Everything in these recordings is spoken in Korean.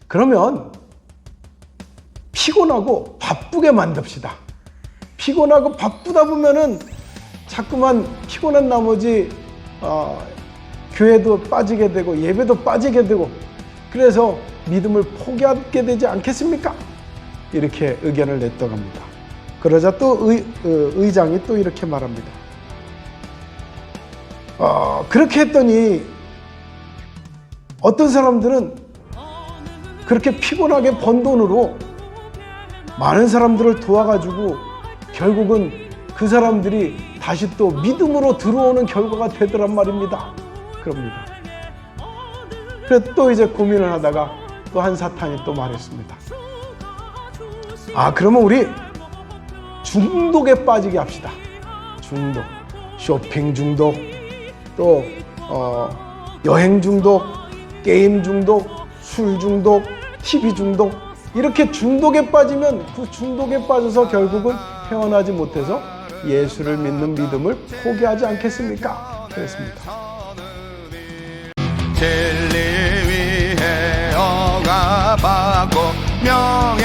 그러면 피곤하고 바쁘게 만듭시다. 피곤하고 바쁘다 보면은 자꾸만 피곤한 나머지 교회도 빠지게 되고 예배도 빠지게 되고 그래서 믿음을 포기하게 되지 않겠습니까? 이렇게 의견을 냈다고 합니다. 그러자 또 의장이 또 이렇게 말합니다. 그렇게 했더니 어떤 사람들은 그렇게 피곤하게 번 돈으로 많은 사람들을 도와가지고 결국은 그 사람들이 다시 또 믿음으로 들어오는 결과가 되더란 말입니다. 그럽니다. 그래서 또 이제 고민을 하다가 또 한 사탄이 또 말했습니다. 그러면 우리 중독에 빠지게 합시다. 중독, 쇼핑 중독, 또 여행 중독, 게임 중독, 술 중독, TV 중독, 이렇게 중독에 빠지면 그 중독에 빠져서 결국은 헤어나지 못해서 예수를 믿는 믿음을 포기하지 않겠습니까? 그랬습니다. 진리 위해 억압받고 명예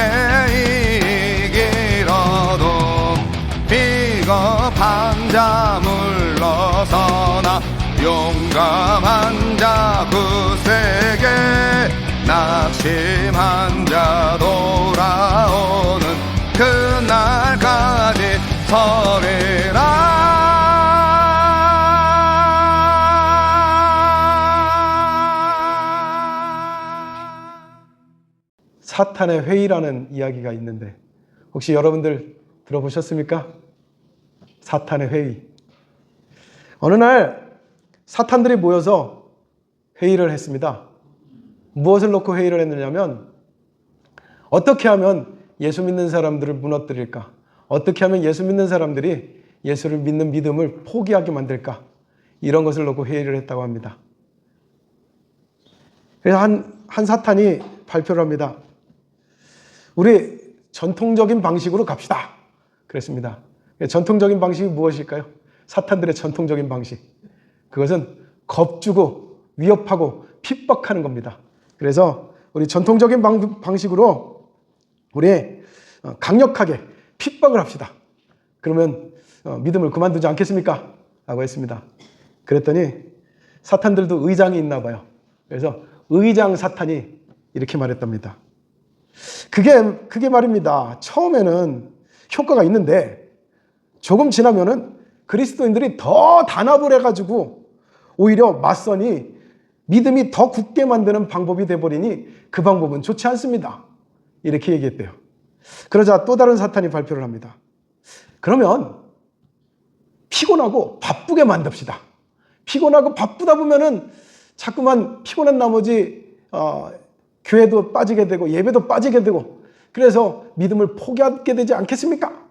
이기러도 비겁한 자 물러서나 용감한 자 굳세게 낙심한 자 돌아오는 그날까지 서리라. 사탄의 회의라는 이야기가 있는데 혹시 여러분들 들어보셨습니까? 사탄의 회의. 어느 날 사탄들이 모여서 회의를 했습니다. 무엇을 놓고 회의를 했느냐면 어떻게 하면 예수 믿는 사람들을 무너뜨릴까? 어떻게 하면 예수 믿는 사람들이 예수를 믿는 믿음을 포기하게 만들까? 이런 것을 놓고 회의를 했다고 합니다. 그래서 한 사탄이 발표를 합니다. 우리 전통적인 방식으로 갑시다. 그랬습니다. 전통적인 방식이 무엇일까요? 사탄들의 전통적인 방식. 그것은 겁주고 위협하고 핍박하는 겁니다. 그래서 우리 전통적인 방식으로 우리 강력하게 핍박을 합시다. 그러면 믿음을 그만두지 않겠습니까? 라고 했습니다. 그랬더니 사탄들도 의장이 있나 봐요. 그래서 의장 사탄이 이렇게 말했답니다. 그게 말입니다. 처음에는 효과가 있는데 조금 지나면은 그리스도인들이 더 단합을 해가지고 오히려 맞서니 믿음이 더 굳게 만드는 방법이 돼버리니 그 방법은 좋지 않습니다. 이렇게 얘기했대요. 그러자 또 다른 사탄이 발표를 합니다. 그러면 피곤하고 바쁘게 만듭시다. 피곤하고 바쁘다 보면은 자꾸만 피곤한 나머지 교회도 빠지게 되고 예배도 빠지게 되고 그래서 믿음을 포기하게 되지 않겠습니까?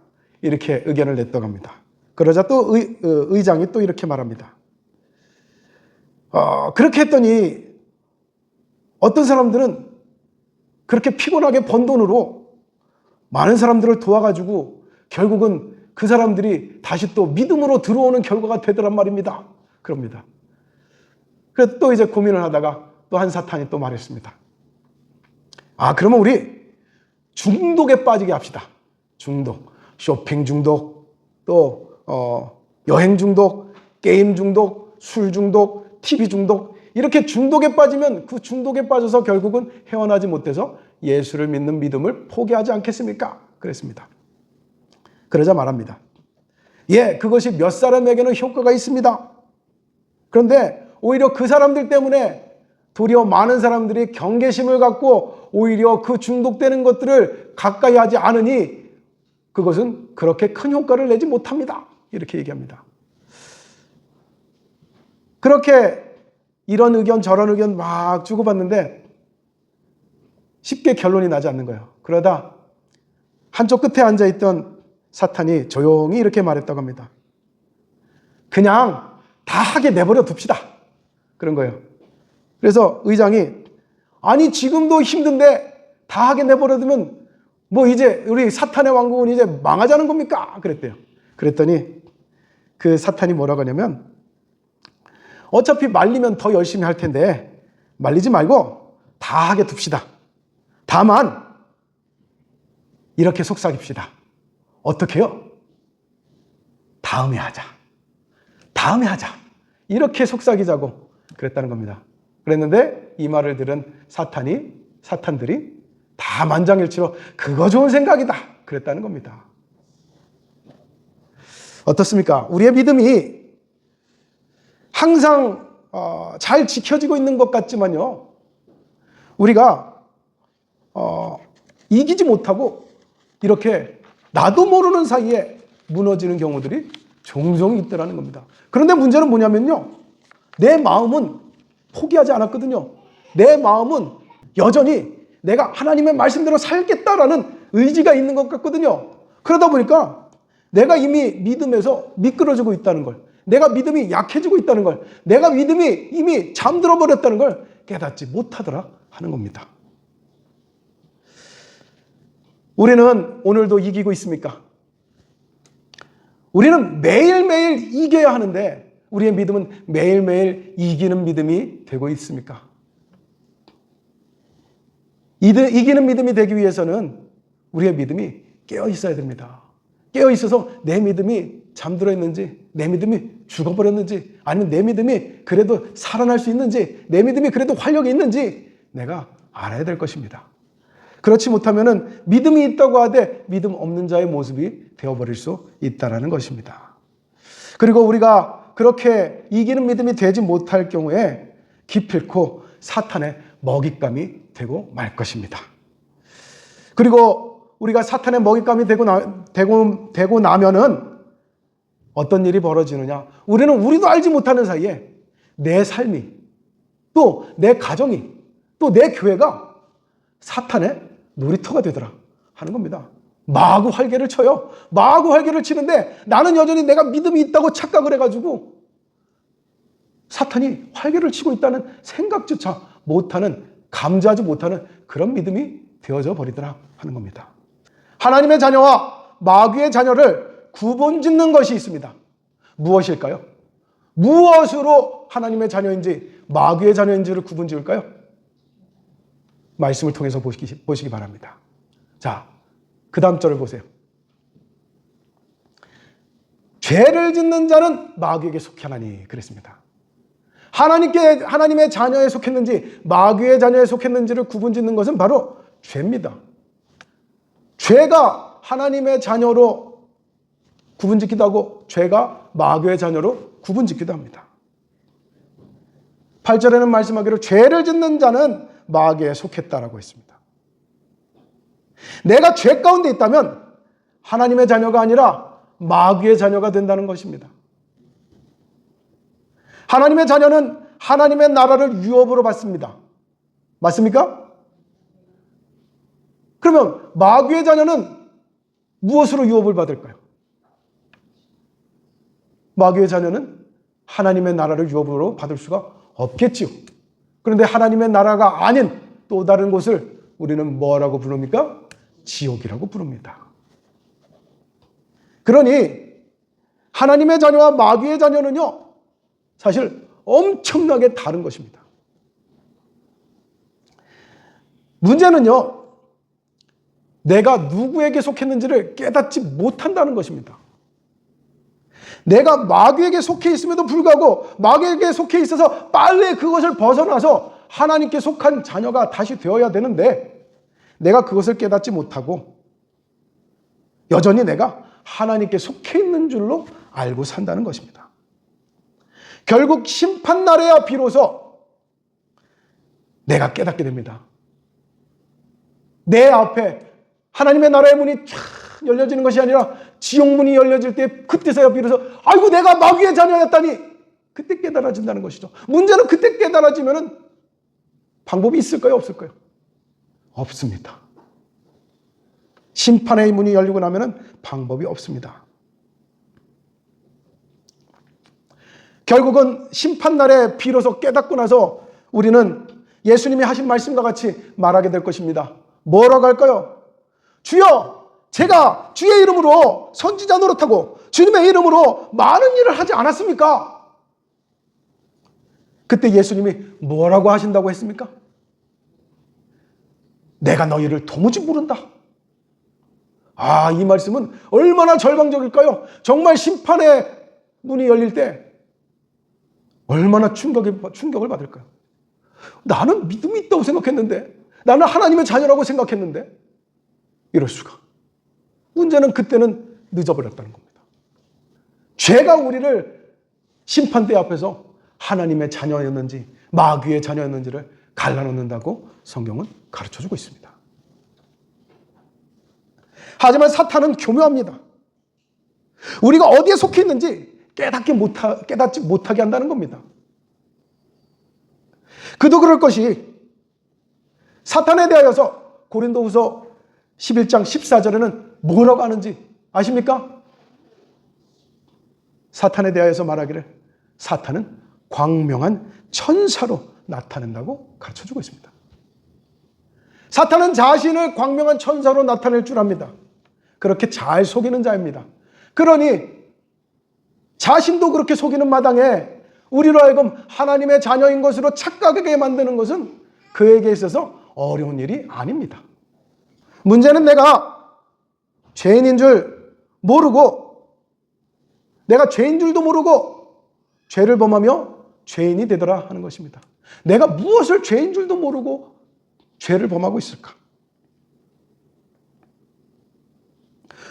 이렇게 의견을 냈다고 합니다. 그러자 또 의장이 또 이렇게 말합니다. 그렇게 했더니 어떤 사람들은 그렇게 피곤하게 번 돈으로 많은 사람들을 도와가지고 결국은 그 사람들이 다시 또 믿음으로 들어오는 결과가 되더란 말입니다. 그럽니다. 그래서 또 이제 고민을 하다가 또 한 사탄이 또 말했습니다. 그러면 우리 중독에 빠지게 합시다. 중독, 쇼핑 중독, 또 여행 중독, 게임 중독, 술 중독, TV 중독, 이렇게 중독에 빠지면 그 중독에 빠져서 결국은 헤어나지 못해서 예수를 믿는 믿음을 포기하지 않겠습니까? 그랬습니다. 그러자 말합니다. 그것이 몇 사람에게는 효과가 있습니다. 그런데 오히려 그 사람들 때문에 도리어 많은 사람들이 경계심을 갖고 오히려 그 중독되는 것들을 가까이 하지 않으니 그것은 그렇게 큰 효과를 내지 못합니다. 이렇게 얘기합니다. 그렇게 이런 의견 저런 의견 막 주고받는데 쉽게 결론이 나지 않는 거예요. 그러다 한쪽 끝에 앉아있던 사탄이 조용히 이렇게 말했다고 합니다. 그냥 다 하게 내버려 둡시다. 그런 거예요. 그래서 의장이 아니 지금도 힘든데 다 하게 내버려 두면 뭐 이제 우리 사탄의 왕국은 이제 망하자는 겁니까? 그랬대요. 그랬더니 그 사탄이 뭐라고 하냐면 어차피 말리면 더 열심히 할 텐데 말리지 말고 다 하게 둡시다. 다만 이렇게 속삭입시다. 어떻게요? 다음에 하자. 다음에 하자. 이렇게 속삭이자고 그랬다는 겁니다. 그랬는데 이 말을 들은 사탄들이 다 만장일치로 그거 좋은 생각이다. 그랬다는 겁니다. 어떻습니까? 우리의 믿음이 항상 잘 지켜지고 있는 것 같지만요. 우리가 이기지 못하고 이렇게 나도 모르는 사이에 무너지는 경우들이 종종 있더라는 겁니다. 그런데 문제는 뭐냐면요. 내 마음은 포기하지 않았거든요. 내 마음은 여전히 내가 하나님의 말씀대로 살겠다라는 의지가 있는 것 같거든요. 그러다 보니까 내가 이미 믿음에서 미끄러지고 있다는 걸, 내가 믿음이 약해지고 있다는 걸, 내가 믿음이 이미 잠들어 버렸다는 걸 깨닫지 못하더라 하는 겁니다. 우리는 오늘도 이기고 있습니까? 우리는 매일매일 이겨야 하는데 우리의 믿음은 매일매일 이기는 믿음이 되고 있습니까? 이기는 믿음이 되기 위해서는 우리의 믿음이 깨어 있어야 됩니다. 깨어 있어서 내 믿음이 잠들어 있는지, 내 믿음이 죽어버렸는지, 아니면 내 믿음이 그래도 살아날 수 있는지, 내 믿음이 그래도 활력이 있는지 내가 알아야 될 것입니다. 그렇지 못하면 믿음이 있다고 하되 믿음 없는 자의 모습이 되어버릴 수 있다는 것입니다. 그리고 우리가 그렇게 이기는 믿음이 되지 못할 경우에 기필코 사탄의 먹잇감이 되고 말 것입니다. 그리고 우리가 사탄의 먹잇감이 되고 나면은 어떤 일이 벌어지느냐? 우리도 알지 못하는 사이에 내 삶이, 또 내 가정이, 또 내 교회가 사탄의 놀이터가 되더라 하는 겁니다. 마구 활개를 쳐요. 마구 활개를 치는데 나는 여전히 내가 믿음이 있다고 착각을 해가지고 사탄이 활개를 치고 있다는 생각조차 못하는, 감지하지 못하는 그런 믿음이 되어져 버리더라 하는 겁니다. 하나님의 자녀와 마귀의 자녀를 구분짓는 것이 있습니다. 무엇일까요? 무엇으로 하나님의 자녀인지 마귀의 자녀인지를 구분지을까요? 말씀을 통해서 보시기 바랍니다. 자, 그 다음 절을 보세요. 죄를 짓는 자는 마귀에게 속하나니 그랬습니다. 하나님의 자녀에 속했는지 마귀의 자녀에 속했는지를 구분짓는 것은 바로 죄입니다. 죄가 하나님의 자녀로 구분짓기도 하고 죄가 마귀의 자녀로 구분짓기도 합니다. 8절에는 말씀하기로 죄를 짓는 자는 마귀에 속했다라고 했습니다. 내가 죄 가운데 있다면 하나님의 자녀가 아니라 마귀의 자녀가 된다는 것입니다. 하나님의 자녀는 하나님의 나라를 유업으로 받습니다. 맞습니까? 그러면 마귀의 자녀는 무엇으로 유업을 받을까요? 마귀의 자녀는 하나님의 나라를 유업으로 받을 수가 없겠지요. 그런데 하나님의 나라가 아닌 또 다른 곳을 우리는 뭐라고 부릅니까? 지옥이라고 부릅니다. 그러니 하나님의 자녀와 마귀의 자녀는요, 사실 엄청나게 다른 것입니다. 문제는요, 내가 누구에게 속했는지를 깨닫지 못한다는 것입니다. 내가 마귀에게 속해 있음에도 불구하고 마귀에게 속해 있어서 빨리 그것을 벗어나서 하나님께 속한 자녀가 다시 되어야 되는데 내가 그것을 깨닫지 못하고 여전히 내가 하나님께 속해 있는 줄로 알고 산다는 것입니다. 결국 심판날에야 비로소 내가 깨닫게 됩니다. 내 앞에 하나님의 나라의 문이 쫙 열려지는 것이 아니라 지옥문이 열려질 때 그때서야 비로소 아이고 내가 마귀의 자녀였다니 그때 깨달아진다는 것이죠. 문제는 그때 깨달아지면 방법이 있을까요? 없을까요? 없습니다. 심판의 문이 열리고 나면 방법이 없습니다. 결국은 심판날에 비로소 깨닫고 나서 우리는 예수님이 하신 말씀과 같이 말하게 될 것입니다. 뭐라고 할까요? 주여, 제가 주의 이름으로 선지자 노릇하고 주님의 이름으로 많은 일을 하지 않았습니까? 그때 예수님이 뭐라고 하신다고 했습니까? 내가 너희를 도무지 모른다. 이 말씀은 얼마나 절망적일까요? 정말 심판의 문이 열릴 때 얼마나 충격을 받을까요? 나는 믿음이 있다고 생각했는데, 나는 하나님의 자녀라고 생각했는데 이럴 수가. 문제는 그때는 늦어버렸다는 겁니다. 죄가 우리를 심판대 앞에서 하나님의 자녀였는지 마귀의 자녀였는지를 갈라놓는다고 성경은 가르쳐주고 있습니다. 하지만 사탄은 교묘합니다. 우리가 어디에 속해 있는지 깨닫지 못하게 한다는 겁니다. 그도 그럴 것이 사탄에 대하여서 고린도후서 11장 14절에는 뭐라고 하는지 아십니까? 사탄에 대하여서 말하기를 사탄은 광명한 천사로 나타낸다고 가르쳐주고 있습니다. 사탄은 자신을 광명한 천사로 나타낼 줄 압니다. 그렇게 잘 속이는 자입니다. 그러니 자신도 그렇게 속이는 마당에 우리로 하여금 하나님의 자녀인 것으로 착각하게 만드는 것은 그에게 있어서 어려운 일이 아닙니다. 문제는 내가 죄인인 줄 모르고, 내가 죄인 줄도 모르고 죄를 범하며 죄인이 되더라 하는 것입니다. 내가 무엇을 죄인 줄도 모르고 죄를 범하고 있을까?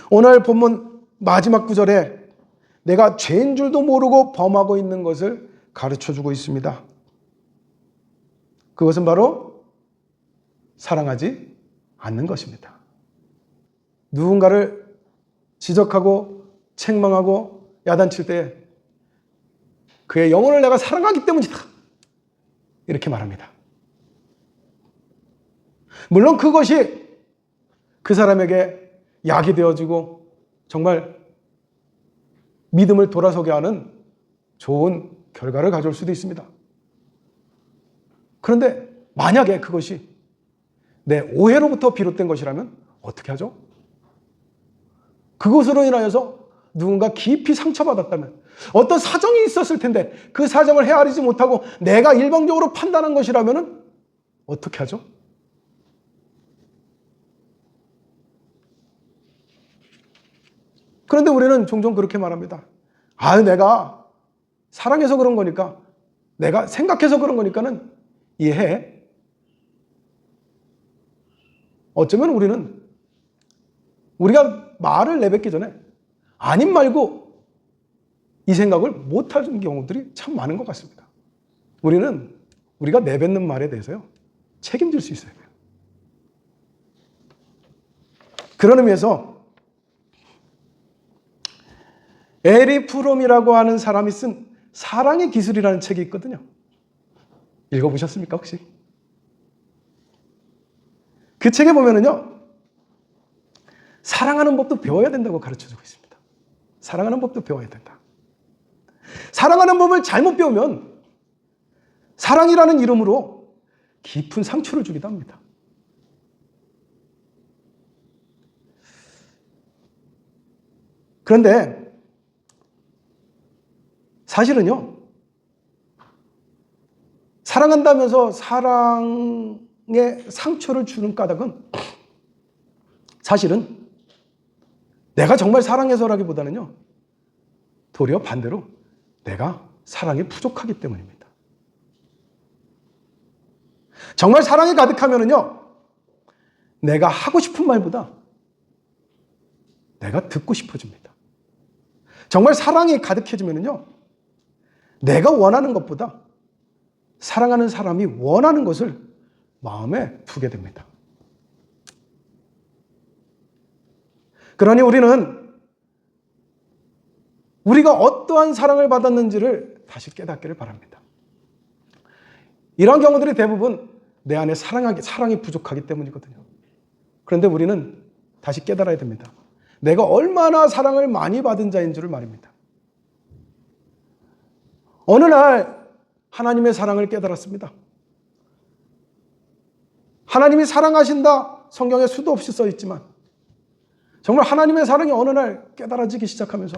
오늘 본문 마지막 구절에 내가 죄인 줄도 모르고 범하고 있는 것을 가르쳐주고 있습니다. 그것은 바로 사랑하지 않는 것입니다. 누군가를 지적하고 책망하고 야단칠 때 그의 영혼을 내가 사랑하기 때문이다, 이렇게 말합니다. 물론 그것이 그 사람에게 약이 되어지고 정말 믿음을 돌아서게 하는 좋은 결과를 가져올 수도 있습니다. 그런데 만약에 그것이 내 오해로부터 비롯된 것이라면 어떻게 하죠? 그것으로 인하여서 누군가 깊이 상처받았다면, 어떤 사정이 있었을 텐데 그 사정을 헤아리지 못하고 내가 일방적으로 판단한 것이라면 어떻게 하죠? 그런데 우리는 종종 그렇게 말합니다. 내가 사랑해서 그런 거니까, 내가 생각해서 그런 거니까는 이해해. 어쩌면 우리가 말을 내뱉기 전에 아님 말고 이 생각을 못하는 경우들이 참 많은 것 같습니다. 우리가 내뱉는 말에 대해서요, 책임질 수 있어야 돼요. 그런 의미에서 에리 프롬이라고 하는 사람이 쓴 사랑의 기술이라는 책이 있거든요. 읽어보셨습니까, 혹시? 그 책에 보면은요, 사랑하는 법도 배워야 된다고 가르쳐주고 있습니다. 사랑하는 법도 배워야 된다. 사랑하는 법을 잘못 배우면 사랑이라는 이름으로 깊은 상처를 주기도 합니다. 그런데 사실은요, 사랑한다면서 사랑에 상처를 주는 까닭은 사실은 내가 정말 사랑해서라기보다는요, 도리어 반대로 내가 사랑이 부족하기 때문입니다. 정말 사랑이 가득하면은요, 내가 하고 싶은 말보다 내가 듣고 싶어집니다. 정말 사랑이 가득해지면은요, 내가 원하는 것보다 사랑하는 사람이 원하는 것을 마음에 두게 됩니다. 그러니 우리가 어떠한 사랑을 받았는지를 다시 깨닫기를 바랍니다. 이런 경우들이 대부분 내 안에 사랑이 부족하기 때문이거든요. 그런데 우리는 다시 깨달아야 됩니다. 내가 얼마나 사랑을 많이 받은 자인 줄을 말입니다. 어느 날 하나님의 사랑을 깨달았습니다. 하나님이 사랑하신다, 성경에 수도 없이 써 있지만 정말 하나님의 사랑이 어느 날 깨달아지기 시작하면서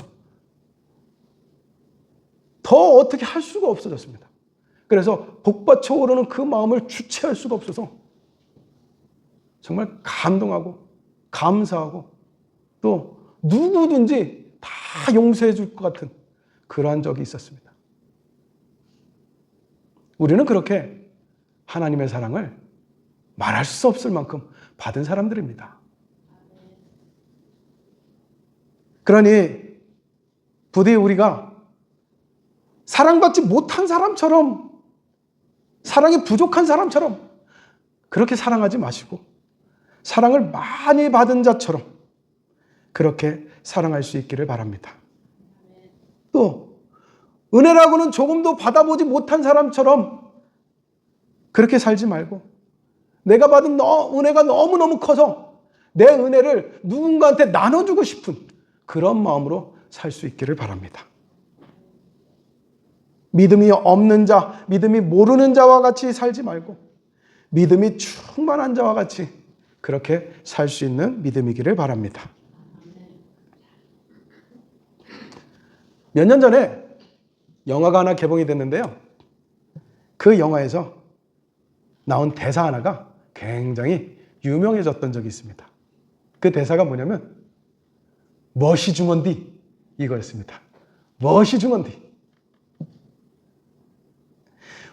더 어떻게 할 수가 없어졌습니다. 그래서 복받쳐 오르는 그 마음을 주체할 수가 없어서 정말 감동하고 감사하고 또 누구든지 다 용서해 줄 것 같은 그러한 적이 있었습니다. 우리는 그렇게 하나님의 사랑을 말할 수 없을 만큼 받은 사람들입니다. 그러니 부디 우리가 사랑받지 못한 사람처럼, 사랑이 부족한 사람처럼 그렇게 사랑하지 마시고 사랑을 많이 받은 자처럼 그렇게 사랑할 수 있기를 바랍니다. 또 은혜라고는 조금도 받아보지 못한 사람처럼 그렇게 살지 말고 내가 받은 은혜가 너무너무 커서 내 은혜를 누군가한테 나눠주고 싶은 그런 마음으로 살 수 있기를 바랍니다. 믿음이 없는 자, 믿음이 모르는 자와 같이 살지 말고 믿음이 충만한 자와 같이 그렇게 살 수 있는 믿음이기를 바랍니다. 몇 년 전에 영화가 하나 개봉이 됐는데요. 그 영화에서 나온 대사 하나가 굉장히 유명해졌던 적이 있습니다. 그 대사가 뭐냐면 멋이 중헌디 이거였습니다. 멋이 중헌디.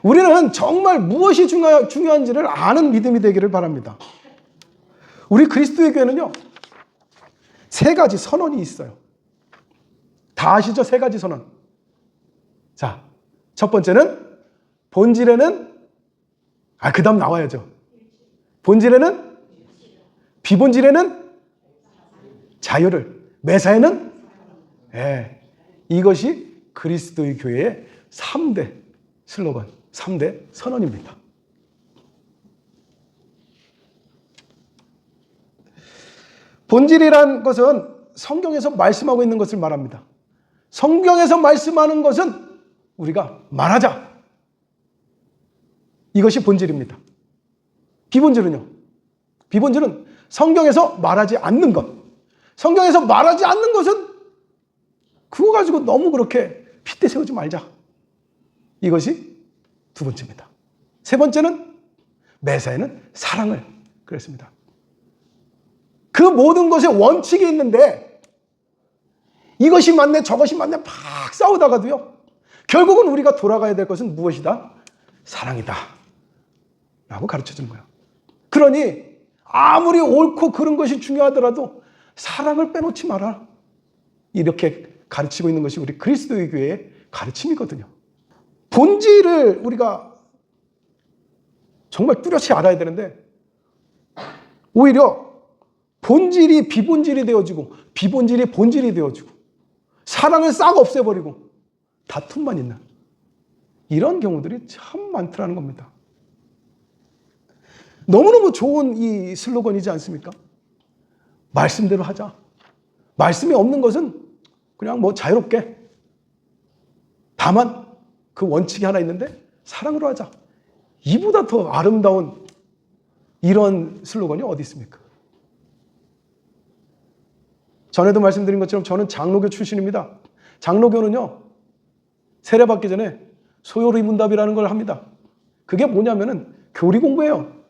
우리는 정말 무엇이 중요한지를 아는 믿음이 되기를 바랍니다. 우리 그리스도의 교회는요, 3가지 선언이 있어요. 다 아시죠? 3가지 선언. 자, 첫 번째는 본질에는, 그 다음 나와야죠. 본질에는, 비본질에는 자유를, 매사에는, 이것이 그리스도의 교회의 3대 슬로건, 3대 선언입니다. 본질이란 것은 성경에서 말씀하고 있는 것을 말합니다. 성경에서 말씀하는 것은 우리가 말하자. 이것이 본질입니다. 비본질은요? 비본질은 성경에서 말하지 않는 것. 성경에서 말하지 않는 것은 그거 가지고 너무 그렇게 핏대 세우지 말자. 이것이 2번째입니다. 3번째는 매사에는 사랑을 그랬습니다. 그 모든 것에 원칙이 있는데 이것이 맞네 저것이 맞네 막 싸우다가도요, 결국은 우리가 돌아가야 될 것은 무엇이다? 사랑이다 라고 가르쳐주는 거예요. 그러니 아무리 옳고 그른 것이 중요하더라도 사랑을 빼놓지 마라, 이렇게 가르치고 있는 것이 우리 그리스도의 교회의 가르침이거든요. 본질을 우리가 정말 뚜렷이 알아야 되는데 오히려 본질이 비본질이 되어지고 비본질이 본질이 되어지고 사랑을 싹 없애버리고 다툼만 있는 이런 경우들이 참 많더라는 겁니다. 너무너무 좋은 이 슬로건이지 않습니까? 말씀대로 하자. 말씀이 없는 것은 그냥 뭐 자유롭게, 다만 그 원칙이 하나 있는데 사랑으로 하자. 이보다 더 아름다운 이런 슬로건이 어디 있습니까? 전에도 말씀드린 것처럼 저는 장로교 출신입니다. 장로교는요, 세례받기 전에 소요리 문답이라는 걸 합니다. 그게 뭐냐면은 교리 공부예요.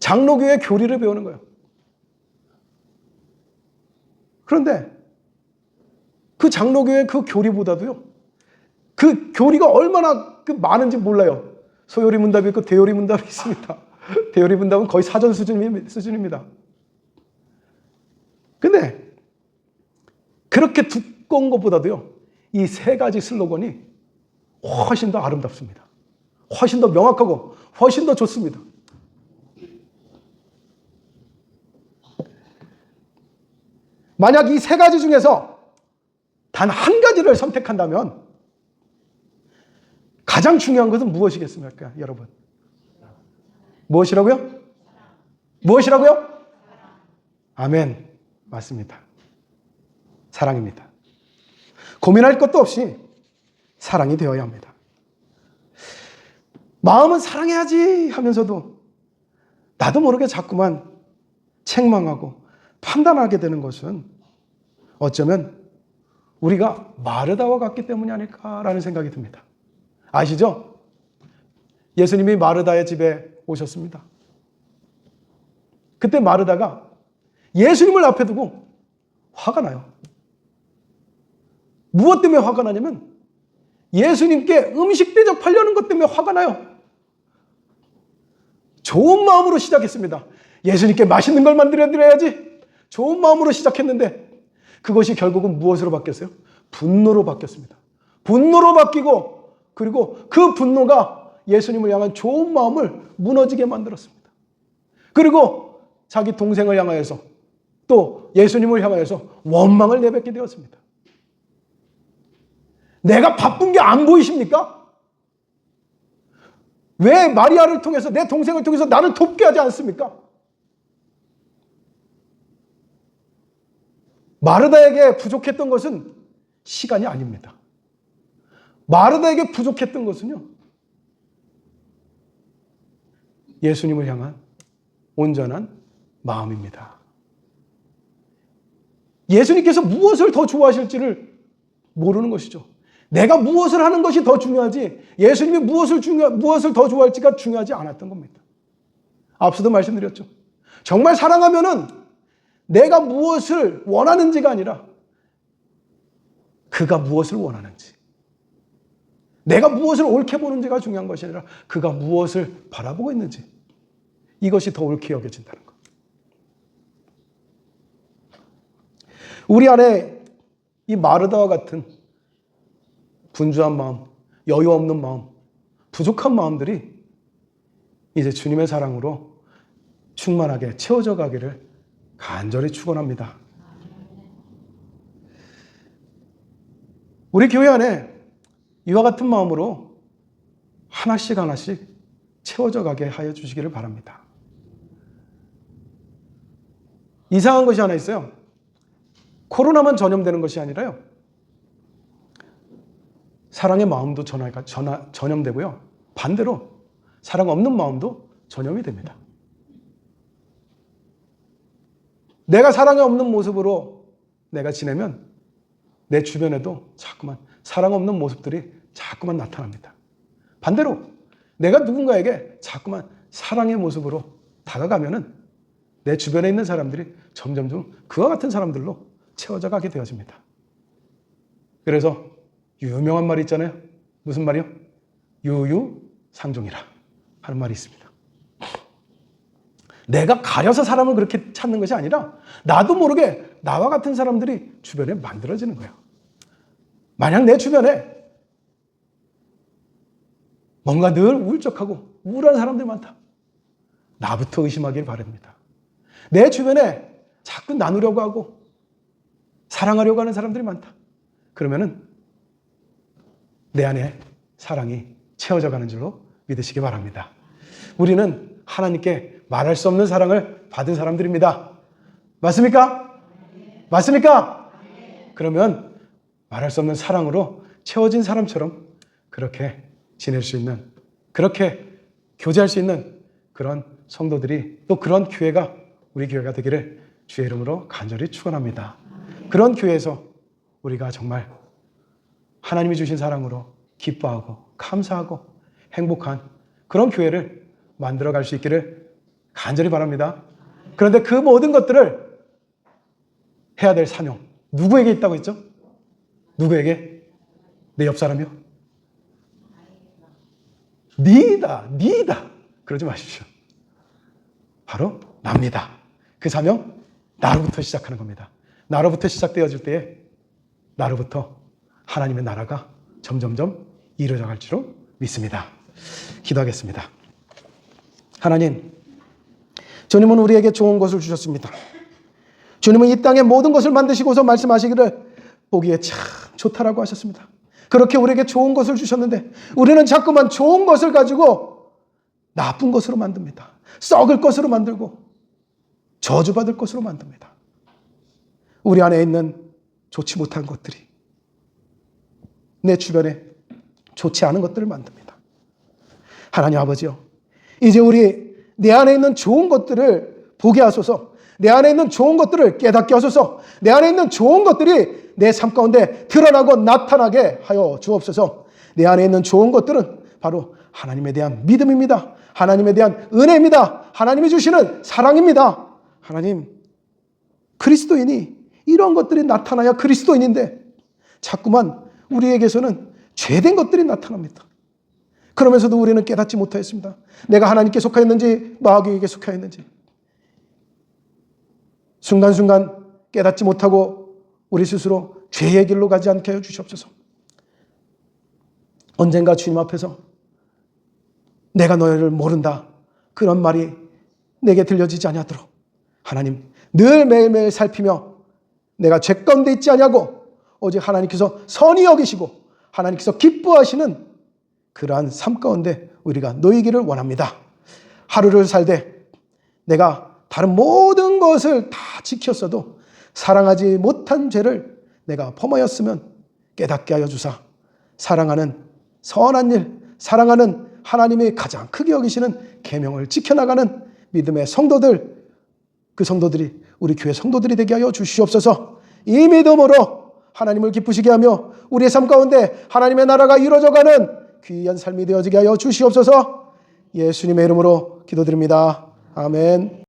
장로교의 교리를 배우는 거예요. 그런데 그 장로교의 그 교리보다도요, 그 교리가 얼마나 많은지 몰라요. 소요리 문답이 있고 대요리 문답이 있습니다. 대요리 문답은 거의 사전 수준입니다. 근데 그렇게 두꺼운 것보다도요, 이 3가지 슬로건이 훨씬 더 아름답습니다. 훨씬 더 명확하고 훨씬 더 좋습니다. 만약 이 3가지 중에서 단 한 가지를 선택한다면 가장 중요한 것은 무엇이겠습니까, 여러분? 무엇이라고요? 무엇이라고요? 아멘. 맞습니다. 사랑입니다. 고민할 것도 없이 사랑이 되어야 합니다. 마음은 사랑해야지 하면서도 나도 모르게 자꾸만 책망하고 판단하게 되는 것은 어쩌면 우리가 마르다와 같기 때문이 아닐까라는 생각이 듭니다. 아시죠? 예수님이 마르다의 집에 오셨습니다. 그때 마르다가 예수님을 앞에 두고 화가 나요. 무엇 때문에 화가 나냐면 예수님께 음식 대접하려는 것 때문에 화가 나요. 좋은 마음으로 시작했습니다. 예수님께 맛있는 걸 만들어드려야지. 좋은 마음으로 시작했는데 그것이 결국은 무엇으로 바뀌었어요? 분노로 바뀌었습니다. 분노로 바뀌고 그리고 그 분노가 예수님을 향한 좋은 마음을 무너지게 만들었습니다. 그리고 자기 동생을 향하여서 또 예수님을 향하여서 원망을 내뱉게 되었습니다. 내가 바쁜 게 안 보이십니까? 왜 마리아를 통해서 내 동생을 통해서 나를 돕게 하지 않습니까? 마르다에게 부족했던 것은 시간이 아닙니다. 마르다에게 부족했던 것은요, 예수님을 향한 온전한 마음입니다. 예수님께서 무엇을 더 좋아하실지를 모르는 것이죠. 내가 무엇을 하는 것이 더 중요하지 예수님이 무엇을 더 좋아할지가 중요하지 않았던 겁니다. 앞서도 말씀드렸죠. 정말 사랑하면은 내가 무엇을 원하는지가 아니라 그가 무엇을 원하는지, 내가 무엇을 옳게 보는지가 중요한 것이 아니라 그가 무엇을 바라보고 있는지, 이것이 더 옳게 여겨진다는 것. 우리 안에 이 마르다와 같은 분주한 마음, 여유 없는 마음, 부족한 마음들이 이제 주님의 사랑으로 충만하게 채워져 가기를 간절히 축원합니다. 우리 교회 안에 이와 같은 마음으로 하나씩 하나씩 채워져 가게 하여 주시기를 바랍니다. 이상한 것이 하나 있어요. 코로나만 전염되는 것이 아니라요, 사랑의 마음도 전염되고요, 반대로 사랑 없는 마음도 전염이 됩니다. 내가 사랑이 없는 모습으로 내가 지내면 내 주변에도 자꾸만 사랑 없는 모습들이 자꾸만 나타납니다. 반대로 내가 누군가에게 자꾸만 사랑의 모습으로 다가가면은 내 주변에 있는 사람들이 점점점 그와 같은 사람들로 채워져 가게 되어집니다. 그래서 유명한 말이 있잖아요. 무슨 말이요? 유유상종이라 하는 말이 있습니다. 내가 가려서 사람을 그렇게 찾는 것이 아니라 나도 모르게 나와 같은 사람들이 주변에 만들어지는 거예요. 만약 내 주변에 뭔가 늘 울적하고 우울한 사람들이 많다, 나부터 의심하길 바랍니다. 내 주변에 자꾸 나누려고 하고 사랑하려고 하는 사람들이 많다, 그러면은 내 안에 사랑이 채워져 가는 줄로 믿으시기 바랍니다. 우리는 하나님께 말할 수 없는 사랑을 받은 사람들입니다. 맞습니까? 맞습니까? 그러면 말할 수 없는 사랑으로 채워진 사람처럼 그렇게 지낼 수 있는, 그렇게 교제할 수 있는 그런 성도들이, 또 그런 교회가 우리 교회가 되기를 주의 이름으로 간절히 축원합니다. 그런 교회에서 우리가 정말 하나님이 주신 사랑으로 기뻐하고 감사하고 행복한 그런 교회를 만들어갈 수 있기를 간절히 바랍니다. 그런데 그 모든 것들을 해야 될 사명, 누구에게 있다고 했죠? 누구에게? 내 옆 사람이요? 니다. 그러지 마십시오. 바로 납니다. 그 사명, 나로부터 시작하는 겁니다. 나로부터 시작되어질 때에 나로부터 하나님의 나라가 점점점 이루어져 갈 줄로 믿습니다. 기도하겠습니다. 하나님, 주님은 우리에게 좋은 것을 주셨습니다. 주님은 이 땅의 모든 것을 만드시고서 말씀하시기를 보기에 참 좋다라고 하셨습니다. 그렇게 우리에게 좋은 것을 주셨는데 우리는 자꾸만 좋은 것을 가지고 나쁜 것으로 만듭니다. 썩을 것으로 만들고 저주받을 것으로 만듭니다. 우리 안에 있는 좋지 못한 것들이 내 주변에 좋지 않은 것들을 만듭니다. 하나님 아버지요, 이제 우리 내 안에 있는 좋은 것들을 보게 하소서. 내 안에 있는 좋은 것들을 깨닫게 하소서. 내 안에 있는 좋은 것들이 내 삶 가운데 드러나고 나타나게 하여 주옵소서. 내 안에 있는 좋은 것들은 바로 하나님에 대한 믿음입니다. 하나님에 대한 은혜입니다. 하나님이 주시는 사랑입니다. 하나님, 그리스도인이 이런 것들이 나타나야 그리스도인인데 자꾸만 우리에게서는 죄된 것들이 나타납니다. 그러면서도 우리는 깨닫지 못하였습니다. 내가 하나님께 속하였는지 마귀에게 속하였는지 순간순간 깨닫지 못하고 우리 스스로 죄의 길로 가지 않게 하여 주시옵소서. 언젠가 주님 앞에서 내가 너희를 모른다 그런 말이 내게 들려지지 아니하도록 하나님 늘 매일매일 살피며 내가 죄 가운데 있지 아니하고 오직 하나님께서 선히 여기시고 하나님께서 기뻐하시는 그러한 삶 가운데 우리가 놓이기를 원합니다. 하루를 살되 내가 다른 모든 것을 다 지켰어도 사랑하지 못한 죄를 내가 범하였으면 깨닫게 하여 주사 사랑하는 선한 일, 사랑하는 하나님이 가장 크게 여기시는 계명을 지켜나가는 믿음의 성도들, 그 성도들이 우리 교회 성도들이 되게 하여 주시옵소서. 이 믿음으로 하나님을 기쁘시게 하며 우리의 삶 가운데 하나님의 나라가 이루어져가는 귀한 삶이 되어지게 하여 주시옵소서. 예수님의 이름으로 기도드립니다. 아멘.